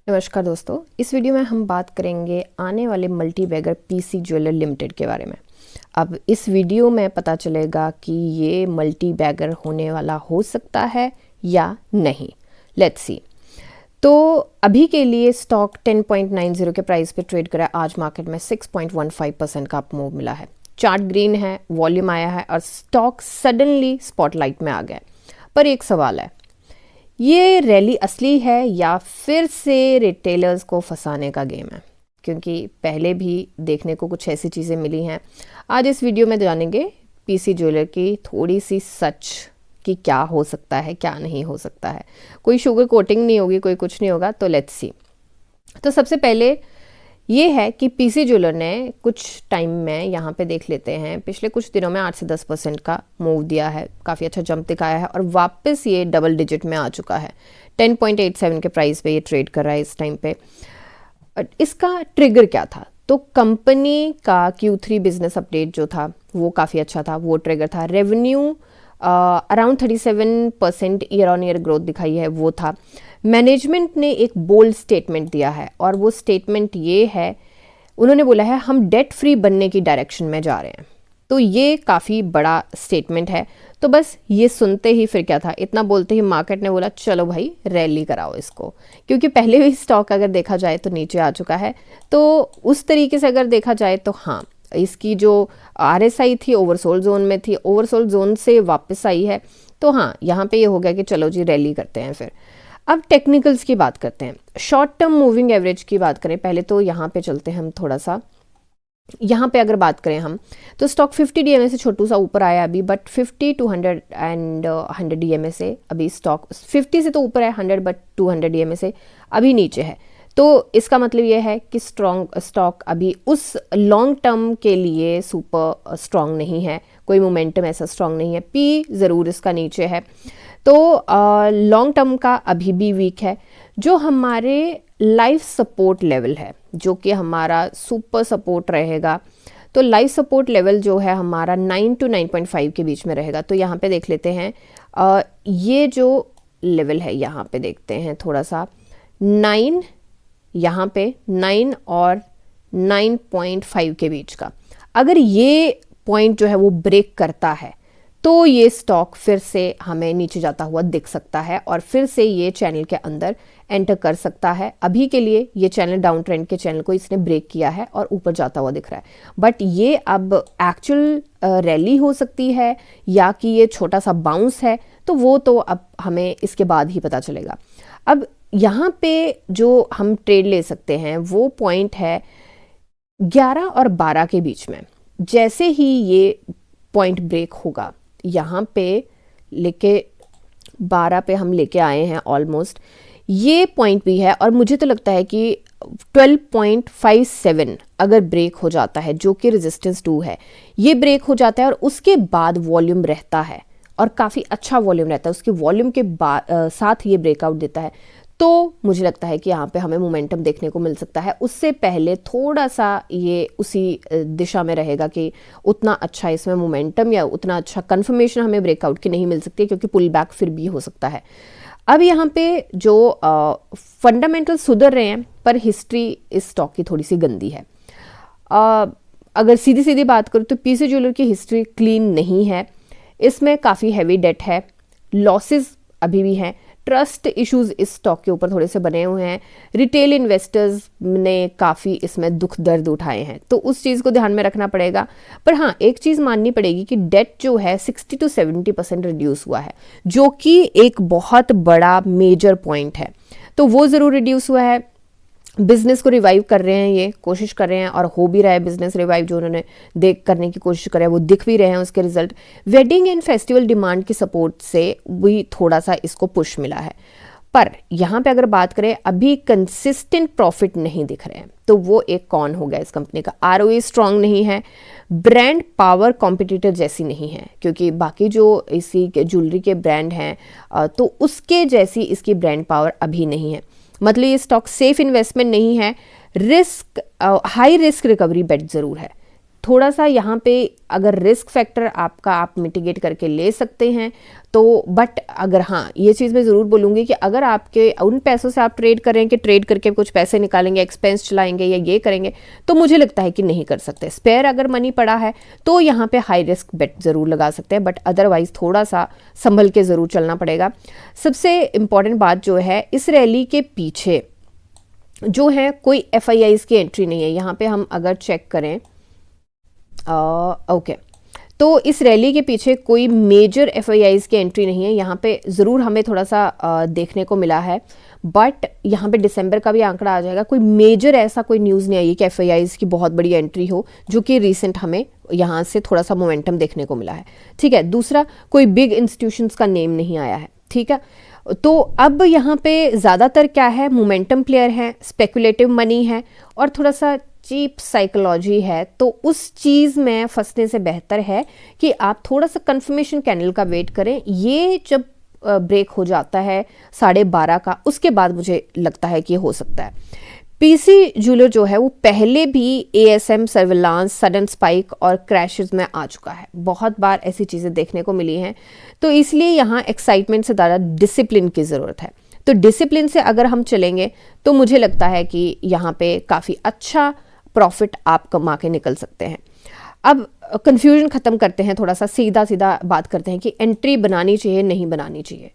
नमस्कार दोस्तों, इस वीडियो में हम बात करेंगे आने वाले multibagger PC Jeweller Limited के बारे में। अब इस वीडियो में पता चलेगा कि ये मल्टी बैगर होने वाला हो सकता है या नहीं। Let's see. तो अभी के लिए स्टॉक 10.90 के प्राइस पे ट्रेड करा है। आज मार्केट में 6.15% का अप मूव मिला है। चार्ट ग्रीन है, वॉल्यूम आया है और स्टॉक सडनली स्पॉटलाइट में आ गया। पर एक सवाल है, ये रैली असली है या फिर से रिटेलर्स को फंसाने का गेम है? क्योंकि पहले भी देखने को कुछ ऐसी चीज़ें मिली हैं। आज इस वीडियो में जानेंगे पीसी ज्वेलर की थोड़ी सी सच कि क्या हो सकता है, क्या नहीं हो सकता है। कोई शुगर कोटिंग नहीं होगी, कोई कुछ नहीं होगा। तो लेट्स सी। तो सबसे पहले ये है कि पीसी ज्वेलर ने कुछ टाइम में यहाँ पे देख लेते हैं, पिछले कुछ दिनों में 8 से 10% का मूव दिया है, काफ़ी अच्छा जंप दिखाया है और वापस ये डबल डिजिट में आ चुका है। 10.87 के प्राइस पे ये ट्रेड कर रहा है इस टाइम पे। इसका ट्रिगर क्या था? तो कंपनी का Q3 बिजनेस अपडेट जो था वो काफ़ी अच्छा था, वो ट्रिगर था। Revenue around 37% year on year growth दिखाई है, वो था। मैनेजमेंट ने एक बोल्ड स्टेटमेंट दिया है और वो स्टेटमेंट ये है, उन्होंने बोला है हम डेट फ्री बनने की डायरेक्शन में जा रहे हैं। तो ये काफ़ी बड़ा स्टेटमेंट है। तो बस ये सुनते ही फिर क्या था, इतना बोलते ही मार्केट ने बोला चलो भाई रैली कराओ इसको, क्योंकि पहले भी स्टॉक अगर देखा जाए तो नीचे आ चुका है। तो उस तरीके से अगर देखा जाए तो हाँ, इसकी जो RSI थी ओवरसोल्ड जोन में थी, ओवरसोल्ड जोन से वापस आई है। तो हाँ, यहाँ पे ये हो गया कि चलो जी रैली करते हैं। फिर अब टेक्निकल्स की बात करते हैं, शॉर्ट टर्म मूविंग एवरेज की बात करें पहले। तो यहाँ पे चलते हैं हम थोड़ा सा। यहाँ पे अगर बात करें हम तो स्टॉक 50 DMA से छोटू सा ऊपर आया अभी, बट 50 to 100 एंड 100 DMA से अभी स्टॉक 50 से तो ऊपर है 100, बट 200 DMA से अभी नीचे है। तो इसका मतलब ये है कि स्टॉक अभी उस लॉन्ग टर्म के लिए सुपर स्ट्रॉन्ग नहीं है, कोई मोमेंटम ऐसा स्ट्रॉन्ग नहीं है। पी ज़रूर इसका नीचे है, तो लॉन्ग टर्म का अभी भी वीक है। जो हमारे लाइफ सपोर्ट लेवल है, जो कि हमारा सुपर सपोर्ट रहेगा, तो लाइफ सपोर्ट लेवल जो है हमारा 9 to 9.5 के बीच में रहेगा। तो यहाँ पे देख लेते हैं, ये जो लेवल है यहाँ पे देखते हैं थोड़ा सा, 9, यहाँ पे 9 और 9.5 के बीच का। अगर ये पॉइंट जो है वो ब्रेक करता है तो ये स्टॉक फिर से हमें नीचे जाता हुआ दिख सकता है और फिर से ये चैनल के अंदर एंटर कर सकता है। अभी के लिए ये चैनल डाउन ट्रेंड के चैनल को इसने ब्रेक किया है और ऊपर जाता हुआ दिख रहा है। बट ये अब एक्चुअल रैली हो सकती है या कि ये छोटा सा बाउंस है, तो वो तो अब हमें इसके बाद ही पता चलेगा। अब यहाँ पे जो हम ट्रेड ले सकते हैं वो पॉइंट है 11 और 12 के बीच में। जैसे ही ये पॉइंट ब्रेक होगा, यहाँ पे लेके 12 पे हम लेके आए हैं ऑलमोस्ट, ये पॉइंट भी है और मुझे तो लगता है कि 12.57 अगर ब्रेक हो जाता है, जो कि रेजिस्टेंस 2 है, ये ब्रेक हो जाता है और उसके बाद वॉल्यूम रहता है और काफ़ी अच्छा वॉल्यूम रहता है, उसके वॉल्यूम के साथ ये ब्रेकआउट देता है, तो मुझे लगता है कि यहाँ पे हमें मोमेंटम देखने को मिल सकता है। उससे पहले थोड़ा सा ये उसी दिशा में रहेगा कि उतना अच्छा इसमें मोमेंटम या उतना अच्छा कंफर्मेशन हमें ब्रेकआउट की नहीं मिल सकती, क्योंकि पुल बैक फिर भी हो सकता है। अब यहाँ पे जो फंडामेंटल सुधर रहे हैं, पर हिस्ट्री इस स्टॉक की थोड़ी सी गंदी है। अगर सीधी सीधी बात करूँ तो पीसी ज्वेलर की हिस्ट्री क्लीन नहीं है, इसमें काफ़ी हैवी डेट है, लॉसेस अभी भी हैं, ट्रस्ट इश्यूज इस स्टॉक के ऊपर थोड़े से बने हुए हैं, रिटेल इन्वेस्टर्स ने काफ़ी इसमें दुख दर्द उठाए हैं, तो उस चीज़ को ध्यान में रखना पड़ेगा। पर हाँ, एक चीज़ माननी पड़ेगी कि डेट जो है 60 to 70% रिड्यूस हुआ है, जो कि एक बहुत बड़ा मेजर पॉइंट है। तो वो ज़रूर रिड्यूस हुआ है। बिजनेस को रिवाइव कर रहे हैं, ये कोशिश कर रहे हैं और हो भी रहा है बिजनेस रिवाइव, जो उन्होंने देख करने की कोशिश कर रहे हैं वो दिख भी रहे हैं उसके result. Wedding and festival demand की सपोर्ट से भी थोड़ा सा इसको पुश मिला है। पर यहाँ पे अगर बात करें, अभी कंसिस्टेंट प्रॉफिट नहीं दिख रहे हैं, तो वो एक कौन हो गया इस कंपनी का। ROE स्ट्रांग नहीं है, ब्रांड पावर कॉम्पिटिटर जैसी नहीं है, क्योंकि बाकी जो इसी के ज्वेलरी के ब्रांड हैं तो उसके जैसी इसकी ब्रांड पावर अभी नहीं है। मतलब ये स्टॉक सेफ इन्वेस्टमेंट नहीं है, रिस्क हाई रिस्क रिकवरी बेट ज़रूर है। थोड़ा सा यहाँ पे अगर रिस्क फैक्टर आपका आप मिटिगेट करके ले सकते हैं तो, बट अगर हाँ ये चीज़ मैं ज़रूर बोलूँगी कि अगर आपके उन पैसों से आप ट्रेड कर रहे हैं कि ट्रेड करके कुछ पैसे निकालेंगे, एक्सपेंस चलाएंगे या ये करेंगे, तो मुझे लगता है कि नहीं कर सकते। स्पेयर अगर मनी पड़ा है तो यहाँ पे हाई रिस्क बेट ज़रूर लगा सकते हैं, बट अदरवाइज थोड़ा सा संभल के ज़रूर चलना पड़ेगा। सबसे इम्पॉर्टेंट बात जो है, इस रैली के पीछे जो है कोई FIIs की एंट्री नहीं है। यहाँ पे हम अगर चेक करें ओके, तो इस रैली के पीछे कोई मेजर FIIs की एंट्री नहीं है। यहाँ पे ज़रूर हमें थोड़ा सा देखने को मिला है, बट यहाँ पे दिसंबर का भी आंकड़ा आ जाएगा। कोई मेजर ऐसा कोई न्यूज़ नहीं आई कि FIIs की बहुत बड़ी एंट्री हो, जो कि रिसेंट हमें यहाँ से थोड़ा सा मोमेंटम देखने को मिला है। ठीक है, दूसरा कोई बिग इंस्टीट्यूशंस का नेम नहीं आया है। ठीक है, तो अब यहाँ पे ज़्यादातर क्या है, मोमेंटम प्लेयर है, स्पेकुलेटिव मनी है और थोड़ा सा चीप साइकोलॉजी है। तो उस चीज़ में फंसने से बेहतर है कि आप थोड़ा सा कंफर्मेशन कैंडल का वेट करें। ये जब ब्रेक हो जाता है 12:30 का, उसके बाद मुझे लगता है कि हो सकता है। PC ज्वेलर जो है वो पहले भी ASM सर्विलांस, सडन स्पाइक और क्रैशेस में आ चुका है। बहुत बार ऐसी चीज़ें देखने को मिली हैं, तो इसलिए यहाँ एक्साइटमेंट से ज़्यादा डिसिप्लिन की ज़रूरत है। तो डिसिप्लिन से अगर हम चलेंगे तो मुझे लगता है कि यहाँ पे काफ़ी अच्छा प्रॉफिट आप कमा के निकल सकते हैं। अब कंफ्यूजन ख़त्म करते हैं, थोड़ा सा सीधा सीधा बात करते हैं कि एंट्री बनानी चाहिए नहीं बनानी चाहिए।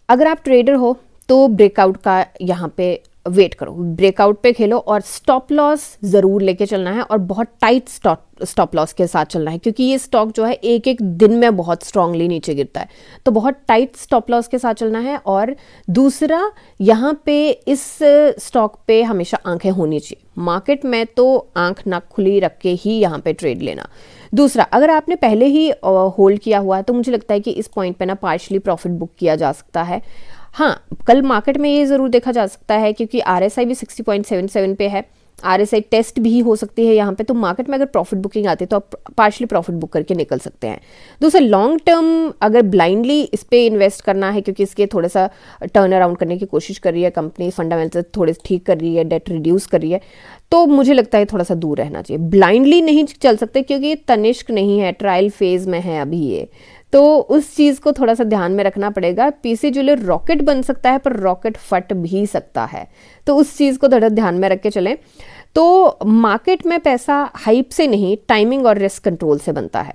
अगर आप ट्रेडर हो तो ब्रेकआउट का यहाँ पे वेट करो, ब्रेकआउट पे खेलो और स्टॉप लॉस ज़रूर लेके चलना है और बहुत टाइट स्टॉप लॉस के साथ चलना है, क्योंकि ये स्टॉक जो है एक एक दिन में बहुत स्ट्रांगली नीचे गिरता है। तो बहुत टाइट स्टॉप लॉस के साथ चलना है। और दूसरा, यहाँ पे इस स्टॉक पे हमेशा आंखें होनी चाहिए। मार्केट में तो आंख नाक खुली रख के ही यहाँ पे ट्रेड लेना। दूसरा, अगर आपने पहले ही होल्ड किया हुआ है तो मुझे लगता है कि इस पॉइंट पे ना पार्शली प्रॉफिट बुक किया जा सकता है। हाँ, कल मार्केट में ये ज़रूर देखा जा सकता है क्योंकि RSI भी 60.77 पे है, RSI टेस्ट भी हो सकती है यहाँ पे। तो मार्केट में अगर प्रॉफिट बुकिंग आती है तो आप पार्शली प्रॉफिट बुक करके निकल सकते हैं। दूसरा, लॉन्ग टर्म अगर ब्लाइंडली इस पे इन्वेस्ट करना है क्योंकि इसके थोड़ा सा टर्न अराउंड करने की कोशिश कर रही है कंपनी, फंडामेंटल थोड़े ठीक कर रही है, डेट रिड्यूस कर रही है, तो मुझे लगता है थोड़ा सा दूर रहना चाहिए। ब्लाइंडली नहीं चल सकते क्योंकि ये तनिष्क नहीं है, ट्रायल फेज में है अभी ये, तो उस चीज़ को थोड़ा सा ध्यान में रखना पड़ेगा। PC ज्वेलर रॉकेट बन सकता है पर रॉकेट फट भी सकता है, तो उस चीज़ को थोड़ा ध्यान में रख के चलें। तो मार्केट में पैसा हाइप से नहीं, टाइमिंग और रिस्क कंट्रोल से बनता है।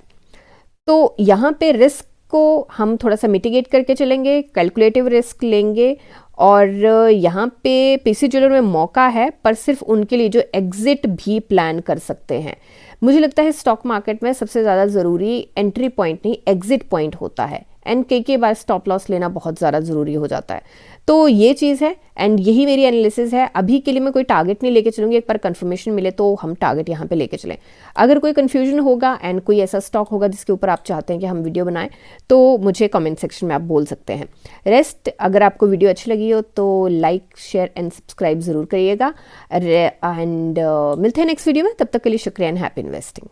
तो यहाँ पे रिस्क को हम थोड़ा सा मिटिगेट करके चलेंगे, कैलकुलेटिव रिस्क लेंगे और यहाँ पे PC ज्वेलर में मौका है, पर सिर्फ उनके लिए जो एग्जिट भी प्लान कर सकते हैं। मुझे लगता है स्टॉक मार्केट में सबसे ज़्यादा ज़रूरी एंट्री पॉइंट नहीं, एग्जिट पॉइंट होता है, एंड कई बार स्टॉप लॉस लेना बहुत ज़्यादा ज़रूरी हो जाता है। तो ये चीज़ है एंड यही मेरी एनालिसिस है। अभी के लिए मैं कोई टारगेट नहीं लेके चलूँगी, एक बार कंफर्मेशन मिले तो हम टारगेट यहाँ पे लेके चलें। अगर कोई कन्फ्यूजन होगा एंड कोई ऐसा स्टॉक होगा जिसके ऊपर आप चाहते हैं कि हम वीडियो बनाएं तो मुझे कमेंट सेक्शन में आप बोल सकते हैं। रेस्ट, अगर आपको वीडियो अच्छी लगी हो तो लाइक, शेयर एंड सब्सक्राइब ज़रूर करिएगा। एंड मिलते हैं नेक्स्ट वीडियो में, तब तक के लिए शुक्रिया एंड हैप्पी इन्वेस्टिंग।